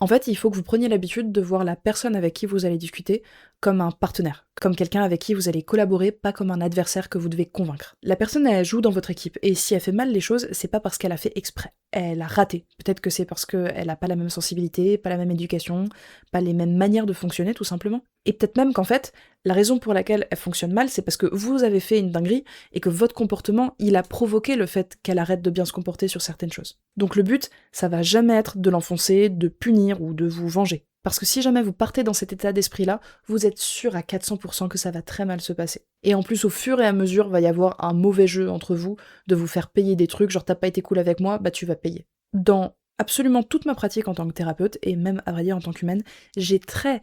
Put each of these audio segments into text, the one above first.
En fait, il faut que vous preniez l'habitude de voir la personne avec qui vous allez discuter comme un partenaire, comme quelqu'un avec qui vous allez collaborer, pas comme un adversaire que vous devez convaincre. La personne, elle joue dans votre équipe, et si elle fait mal les choses, c'est pas parce qu'elle a fait exprès. Elle a raté. Peut-être que c'est parce qu'elle a pas la même sensibilité, pas la même éducation, pas les mêmes manières de fonctionner, tout simplement. Et peut-être même qu'en fait, la raison pour laquelle elle fonctionne mal, c'est parce que vous avez fait une dinguerie et que votre comportement, il a provoqué le fait qu'elle arrête de bien se comporter sur certaines choses. Donc le but, ça va jamais être de l'enfoncer, de punir ou de vous venger. Parce que si jamais vous partez dans cet état d'esprit-là, vous êtes sûr à 400% que ça va très mal se passer. Et en plus, au fur et à mesure, va y avoir un mauvais jeu entre vous, de vous faire payer des trucs, genre t'as pas été cool avec moi, bah tu vas payer. Dans absolument toute ma pratique en tant que thérapeute, et même à vrai dire en tant qu'humaine, j'ai très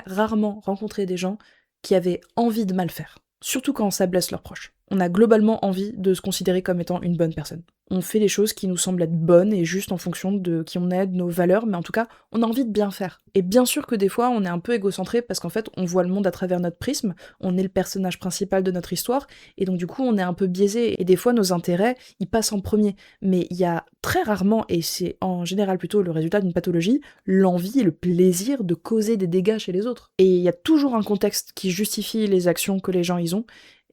rarement rencontré des gens qui avaient envie de mal faire. Surtout quand ça blesse leurs proches. On a globalement envie de se considérer comme étant une bonne personne. On fait les choses qui nous semblent être bonnes et juste en fonction de qui on est, de nos valeurs, mais en tout cas, on a envie de bien faire. Et bien sûr que des fois, on est un peu égocentré parce qu'en fait, on voit le monde à travers notre prisme, on est le personnage principal de notre histoire, et donc du coup, on est un peu biaisé, et des fois, nos intérêts, ils passent en premier. Mais il y a très rarement, et c'est en général plutôt le résultat d'une pathologie, l'envie et le plaisir de causer des dégâts chez les autres. Et il y a toujours un contexte qui justifie les actions que les gens ils ont,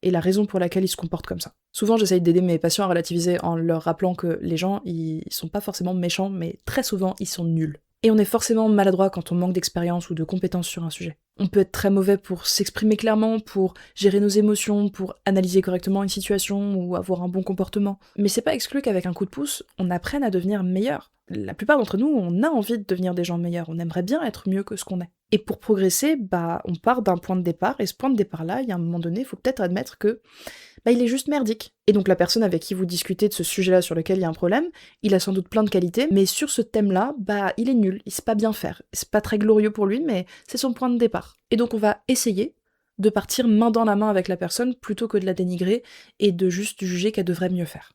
et la raison pour laquelle ils se comportent comme ça. Souvent, j'essaye d'aider mes patients à relativiser en leur rappelant que les gens, ils sont pas forcément méchants, mais très souvent, ils sont nuls. Et on est forcément maladroit quand on manque d'expérience ou de compétences sur un sujet. On peut être très mauvais pour s'exprimer clairement, pour gérer nos émotions, pour analyser correctement une situation ou avoir un bon comportement. Mais c'est pas exclu qu'avec un coup de pouce, on apprenne à devenir meilleur. La plupart d'entre nous, on a envie de devenir des gens meilleurs, on aimerait bien être mieux que ce qu'on est. Et pour progresser, bah, on part d'un point de départ, et ce point de départ-là, il y a un moment donné, il faut peut-être admettre que bah, il est juste merdique. Et donc la personne avec qui vous discutez de ce sujet-là sur lequel il y a un problème, il a sans doute plein de qualités, mais sur ce thème-là, bah il est nul, il sait pas bien faire. C'est pas très glorieux pour lui, mais c'est son point de départ. Et donc on va essayer de partir main dans la main avec la personne plutôt que de la dénigrer et de juste juger qu'elle devrait mieux faire.